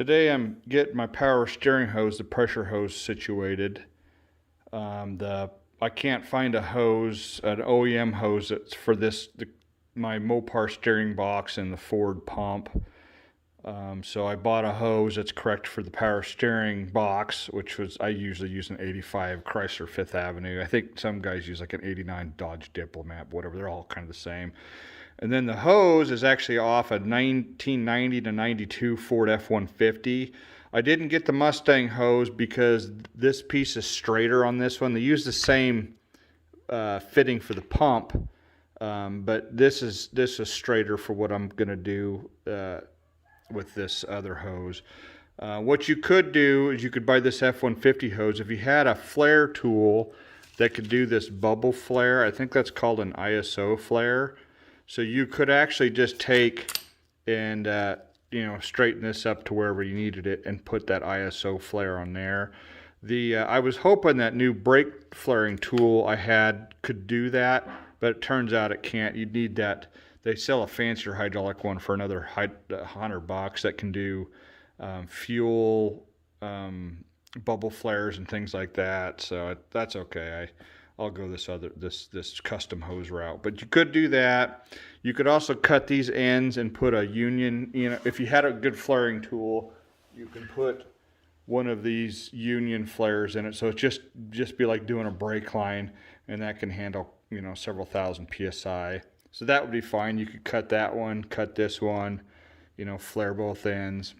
Today I'm getting my power steering hose, the pressure hose situated. I can't find a hose, an OEM hose that's for my Mopar steering box and the Ford pump. So I bought a hose that's correct for the power steering box, I usually use an 85 Chrysler Fifth Avenue. I think some guys use like an 89 Dodge Diplomat, whatever. They're all kind of the same. And then the hose is actually off a 1990 to 92 Ford F-150. I didn't get the Mustang hose because this piece is straighter on this one. They use the same fitting for the pump, but this is straighter for what I'm going to do with this other hose. What you could do is you could buy this F-150 hose. If you had a flare tool that could do this bubble flare, I think that's called an ISO flare. So you could actually just take and straighten this up to wherever you needed it and put that ISO flare on there. I was hoping that new brake flaring tool I had could do that, but it turns out it can't. You'd need that. They sell a fancier hydraulic one for another $100 that can do fuel, bubble flares and things like that. So that's okay. I'll go this custom hose route. But you could do that. You could also cut these ends and put a union. If you had a good flaring tool, you can put one of these union flares in it. So it's just be like doing a brake line, and that can handle several thousand psi. So that would be fine. You could cut that one, cut this one, flare both ends.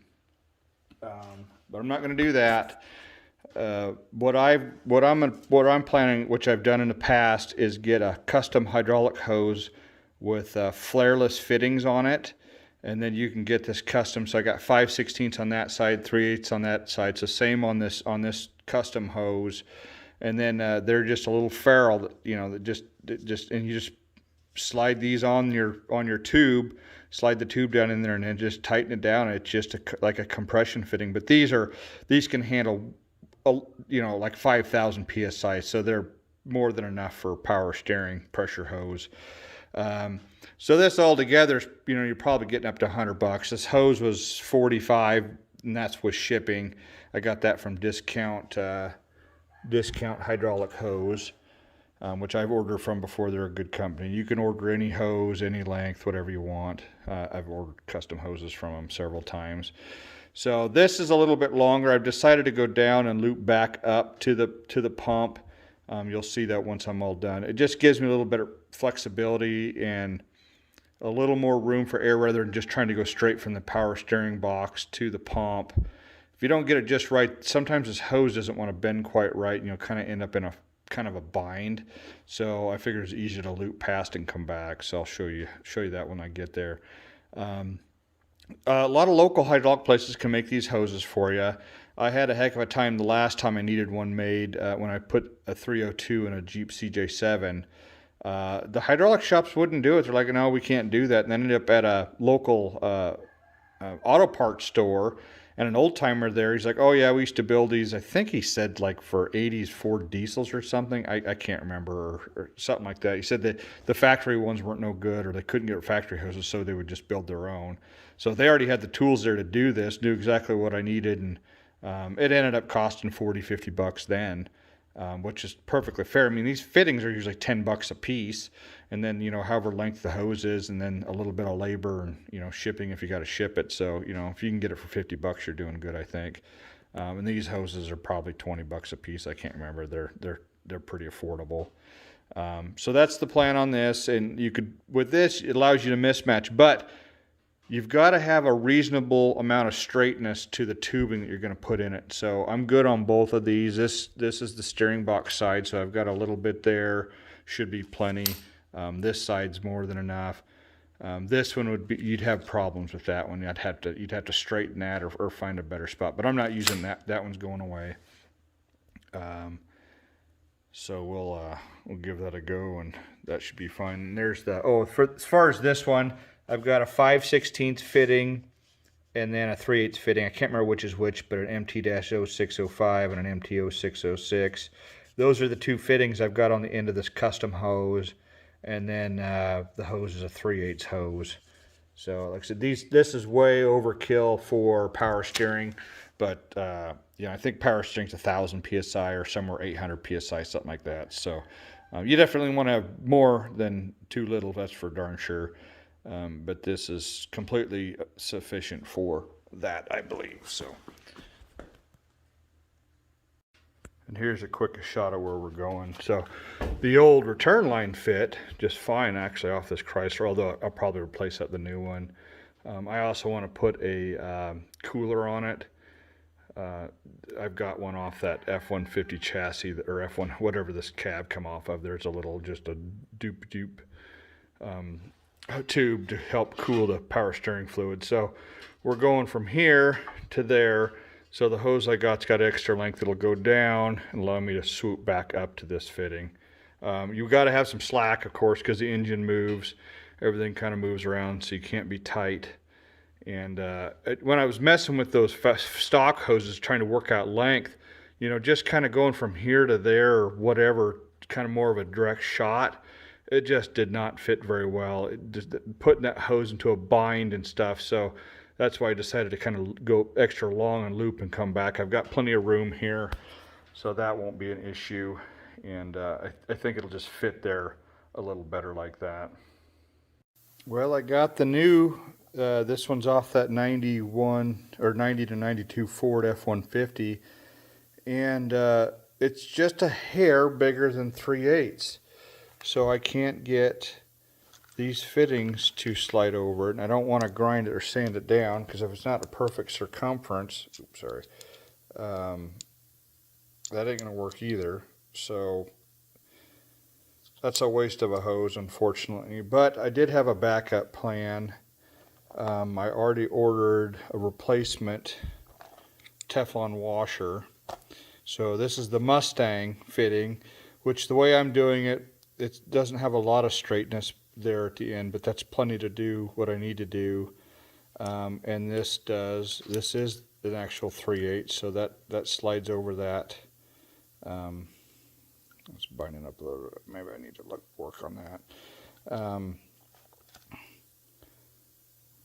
But I'm not going to do that. What I'm planning, which I've done in the past, is get a custom hydraulic hose with flareless fittings on it, and then you can get this custom. So I got 5/16 on that side, 3/8 on that side. So same on this custom hose, and then they're just a little ferrule that and you just slide these on your tube, slide the tube down in there, and then just tighten it down. It's just like a compression fitting. But these can handle like 5,000 psi, so they're more than enough for power steering pressure hose. So this all together, you're probably getting up to $100. This hose was $45, and that's with shipping. I got that from Discount Hydraulic Hose, which I've ordered from before. They're a good company. You can order any hose, any length, whatever you want. I've ordered custom hoses from them several times. So this is a little bit longer. I've decided to go down and loop back up to the pump. You'll see that once I'm all done. It just gives me a little better flexibility and a little more room for air rather than just trying to go straight from the power steering box to the pump. If you don't get it just right, sometimes this hose doesn't want to bend quite right, and you'll kind of end up in a kind of a bind. So I figure it's easier to loop past and come back. So I'll show you that when I get there. A lot of local hydraulic places can make these hoses for you. I had a heck of a time the last time I needed one made when I put a 302 in a Jeep CJ7. The hydraulic shops wouldn't do it. They're like, no, we can't do that. And then ended up at a local auto parts store, and an old timer there, he's like, oh yeah, we used to build these. I think he said like for 80s Ford diesels or something. I can't remember, or something like that. He said that the factory ones weren't no good, or they couldn't get factory hoses, so they would just build their own. So they already had the tools there to do this, knew exactly what I needed, and it ended up costing $40-50 then, which is perfectly fair. I mean, these fittings are usually $10 a piece, and then however length the hose is, and then a little bit of labor and shipping if you got to ship it. So if you can get it for $50, you're doing good, I think. And these hoses are probably $20 a piece. I can't remember. They're pretty affordable. So that's the plan on this, and with this, it allows you to mismatch, but you've got to have a reasonable amount of straightness to the tubing that you're going to put in it. So I'm good on both of these. This is the steering box side, so I've got a little bit there. Should be plenty. This side's more than enough. This one you'd have problems with that one. You'd have to straighten that or find a better spot. But I'm not using that. That one's going away. So we'll give that a go, and that should be fine. And there's as far as this one, I've got a 5/16 fitting and then a 3/8 fitting. I can't remember which is which, but an MT-0605 and an MT-0606. Those are the two fittings I've got on the end of this custom hose, and then the hose is a 3/8 hose. So like I said, this is way overkill for power steering, but I think power steering's 1,000 psi or somewhere 800 psi, something like that. So you definitely want to have more than too little, that's for darn sure. But this is completely sufficient for that, I believe. So, and here's a quick shot of where we're going. So the old return line fit just fine actually off this Chrysler, although I'll probably replace that with the new one. I also want to put a cooler on it. I've got one off that F-150 chassis, or F1, whatever this cab come off of. There's a little, just a dupe tube to help cool the power steering fluid. So we're going from here to there. So the hose I got's got extra length. It'll go down and allow me to swoop back up to this fitting. You've got to have some slack, of course, because the engine moves. Everything kind of moves around, so you can't be tight. And when I was messing with those stock hoses, trying to work out length, just kind of going from here to there or whatever, kind of more of a direct shot, it just did not fit very well. Putting that hose into a bind and stuff, so that's why I decided to kind of go extra long and loop and come back. I've got plenty of room here, so that won't be an issue. And I think it'll just fit there a little better like that. Well, I got the new, this one's off that 91 or 90 to 92 Ford F-150, and it's just a hair bigger than 3/8. So I can't get these fittings to slide over it, and I don't want to grind it or sand it down, because if it's not a perfect circumference, that ain't going to work either. So that's a waste of a hose, unfortunately. But I did have a backup plan. I already ordered a replacement Teflon washer. So this is the Mustang fitting, which the way I'm doing it, it doesn't have a lot of straightness there at the end, but that's plenty to do what I need to do. And this is an actual 3/8, so that slides over that. It's binding up a little bit. Maybe I need to work on that.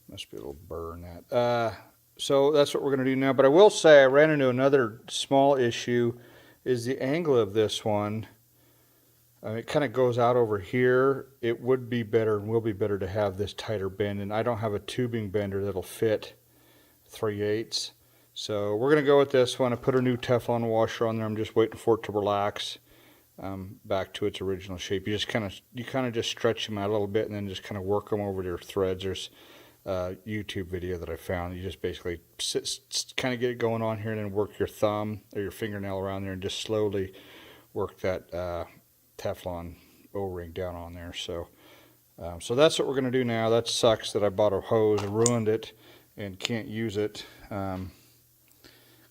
Must be a little burr in that. So that's what we're going to do now. But I will say I ran into another small issue, is the angle of this one. It kind of goes out over here. It would be better and will be better to have this tighter bend, and I don't have a tubing bender that'll fit 3/8. So we're going to go with this one. I put a new Teflon washer on there. I'm just waiting for it to relax back to its original shape. You kind of just stretch them out a little bit and then just kind of work them over your threads. There's a YouTube video that I found. You just basically kind of get it going on here and then work your thumb or your fingernail around there and just slowly work that Teflon O-ring down on there. So that's what we're going to do now. That sucks that I bought a hose, ruined it, and can't use it. Of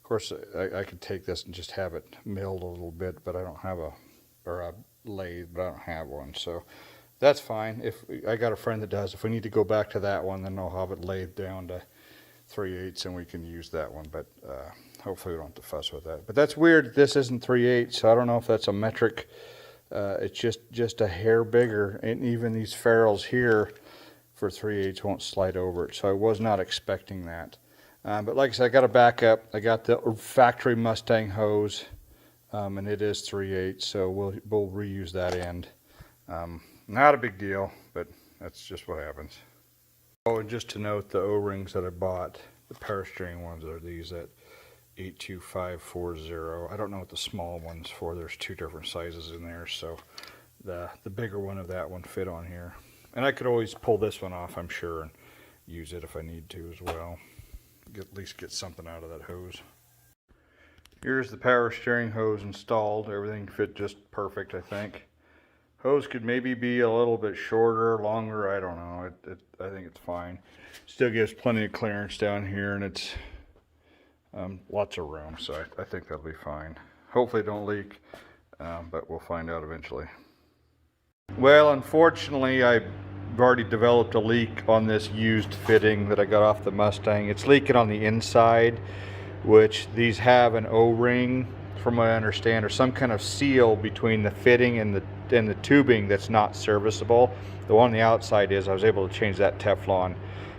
course, I could take this and just have it milled a little bit, but I don't have a lathe, but I don't have one. So that's fine. If I got a friend that does, if we need to go back to that one, then I'll have it laid down to 3/8 and we can use that one. But hopefully we don't have to fuss with that. But that's weird. This isn't 3/8, so I don't know if that's a metric. It's just a hair bigger, and even these ferrules here for 3/8 won't slide over it. So I was not expecting that. But like I said, I got a backup. I got the factory Mustang hose, and it is 3/8, so we'll reuse that end. Not a big deal, but that's just what happens. Oh, and just to note, the O-rings that I bought, the power steering ones, are these at 82540. I don't know what the small one's for. There's two different sizes in there, so the bigger one of that one fit on here. And I could always pull this one off, I'm sure, and use it if I need to as well. At least get something out of that hose. Here's the power steering hose installed. Everything fit just perfect, I think. Hose could maybe be a little bit shorter, longer, I don't know. I think it's fine. Still gives plenty of clearance down here, and it's lots of room, so I think that'll be fine. Hopefully it don't leak, but we'll find out eventually. Well, unfortunately, I've already developed a leak on this used fitting that I got off the Mustang. It's leaking on the inside, which these have an O-ring from what I understand, or some kind of seal between the fitting and the tubing that's not serviceable. The one on the outside is. I was able to change that Teflon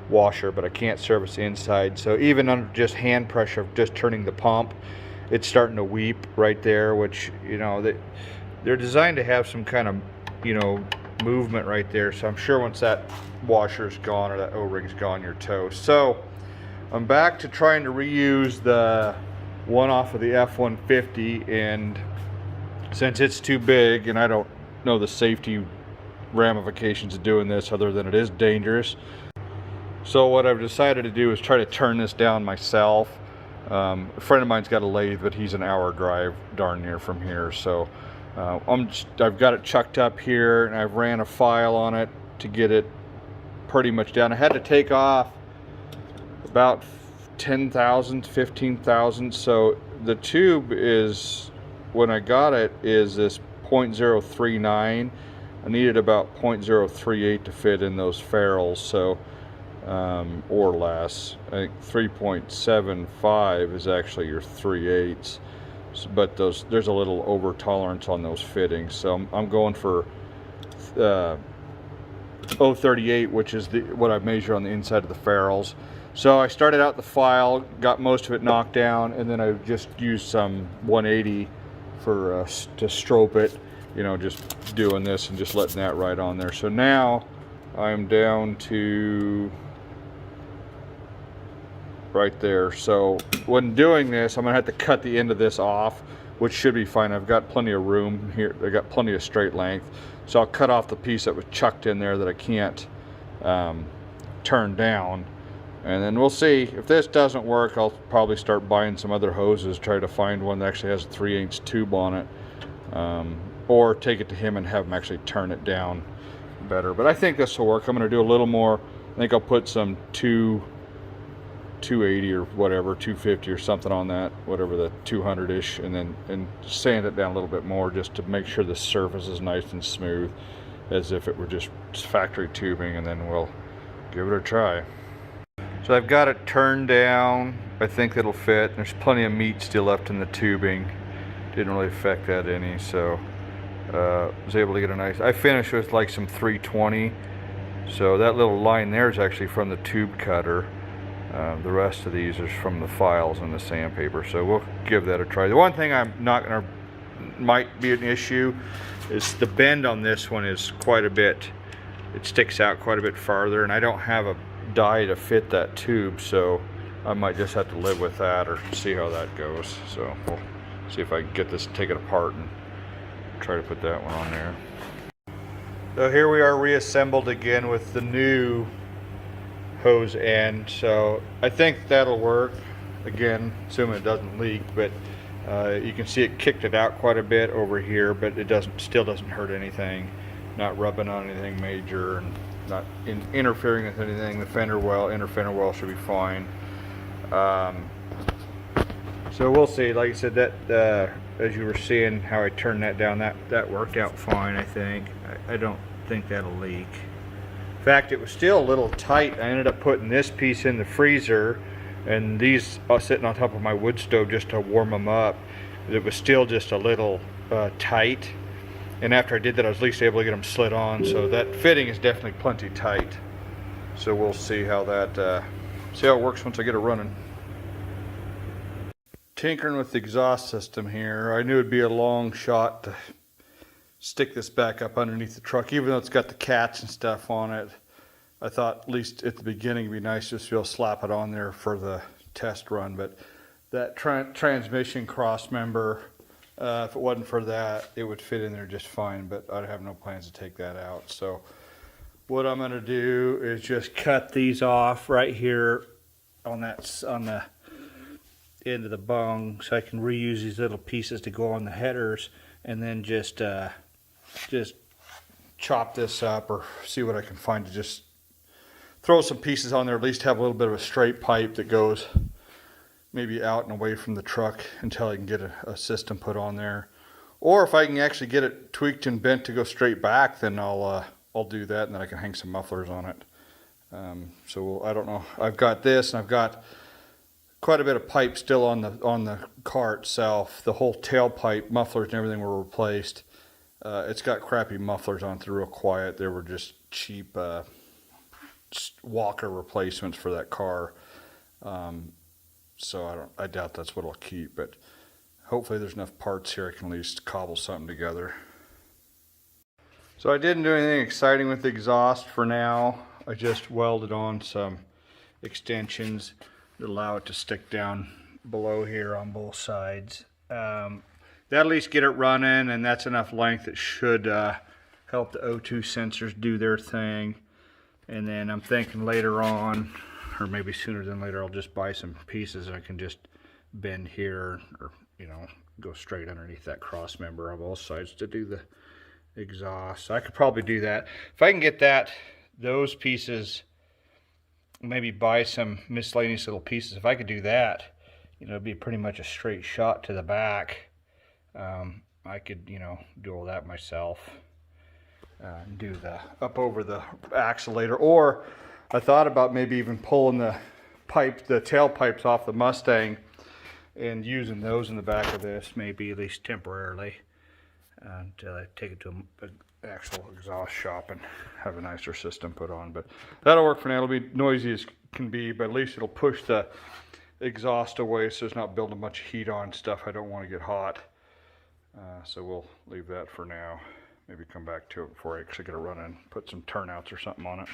washer, but I can't service the inside. So even under just hand pressure of just turning the pump, it's starting to weep right there, which, you know, they're designed to have some kind of, you know, movement right there. So I'm sure once that washer's gone or that O-ring's gone, you're toast. So I'm back to trying to reuse the one off of the F-150, and since it's too big and I don't know the safety ramifications of doing this other than it is dangerous, so what I've decided to do is try to turn this down myself. A friend of mine's got a lathe, but he's an hour drive darn near from here, so I've got it chucked up here, and I've ran a file on it to get it pretty much down. I had to take off about 10,000, 15,000. So the tube is, when I got it, is this 0.039. I needed about 0.038 to fit in those ferrules, so or less. I think 3.75 is actually your 3/8. But there's a little over tolerance on those fittings, so I'm going for 0.38, which is what I measure on the inside of the ferrules. So I started out the file, got most of it knocked down, and then I just used some 180 for to strobe it, you know, just doing this and just letting that right on there. So now I'm down to right there. So when doing this, I'm gonna have to cut the end of this off, which should be fine. I've got plenty of room here. I got plenty of straight length, so I'll cut off the piece that was chucked in there that I can't turn down, and then we'll see. If this doesn't work, I'll probably start buying some other hoses, try to find one that actually has a 3/8 tube on it, or take it to him and have him actually turn it down better. But I think this will work. I'm going to do a little more. I think I'll put some 280 or whatever, 250 or something on that, whatever, the 200-ish, and sand it down a little bit more just to make sure the surface is nice and smooth, as if it were just factory tubing, and then we'll give it a try. So I've got it turned down. I think it'll fit. There's plenty of meat still left in the tubing. Didn't really affect that any, so was able to get a nice, I finished with like some 320, so that little line there is actually from the tube cutter. The rest of these is from the files and the sandpaper, so we'll give that a try. The one thing I'm not gonna, might be an issue, is the bend on this one is quite a bit, it sticks out quite a bit farther, and I don't have a die to fit that tube, so I might just have to live with that or see how that goes. So we'll see if I can get this, take it apart and try to put that one on there. So here we are reassembled again with the new hose end, so I think that'll work, again assuming it doesn't leak, but you can see it kicked it out quite a bit over here, but it still doesn't hurt anything, not rubbing on anything major, and not interfering with anything. The inner fender well should be fine. So we'll see. Like I said, that as you were seeing how I turned that down, that worked out fine. I think I don't think that'll leak. In fact, it was still a little tight. I ended up putting this piece in the freezer, and these sitting on top of my wood stove just to warm them up. It was still just a little tight, and after I did that, I was at least able to get them slid on. So that fitting is definitely plenty tight. So we'll see how that see how it works once I get it running. Tinkering with the exhaust system here. I knew it'd be a long shot to stick this back up underneath the truck, even though it's got the cats and stuff on it. I thought at least at the beginning it'd be nice just to be able to slap it on there for the test run, but that transmission cross member, if it wasn't for that, it would fit in there just fine, but I'd have no plans to take that out. So what I'm going to do is just cut these off right here on the end of the bung, so I can reuse these little pieces to go on the headers, and then just chop this up or see what I can find to just throw some pieces on there, at least have a little bit of a straight pipe that goes maybe out and away from the truck until I can get a system put on there. Or if I can actually get it tweaked and bent to go straight back, then I'll do that, and then I can hang some mufflers on it. So I don't know. I've got this, and I've got quite a bit of pipe still on the car itself. The whole tailpipe, mufflers and everything were replaced. It's got crappy mufflers on it, real quiet. They were just cheap walker replacements for that car. So I doubt that's what I'll keep, but hopefully there's enough parts here I can at least cobble something together. So I didn't do anything exciting with the exhaust for now. I just welded on some extensions that allow it to stick down below here on both sides. That'll at least get it running, and that's enough length that should help the O2 sensors do their thing. And then I'm thinking later on, or maybe sooner than later, I'll just buy some pieces and I can just bend here, or go straight underneath that cross member on both sides to do the exhaust. So I could probably do that if I can get those pieces. Maybe buy some miscellaneous little pieces. If I could do that, it'd be pretty much a straight shot to the back. I could do all that myself. Do the up over the axle later, or I thought about maybe even pulling the tailpipes off the Mustang and using those in the back of this, maybe at least temporarily, until I take it to an actual exhaust shop and have a nicer system put on. But that'll work for now. It'll be noisy as can be, but at least it'll push the exhaust away so it's not building a bunch of heat on stuff I don't want to get hot. So we'll leave that for now. Maybe come back to it before I actually get it running, put some turnouts or something on it.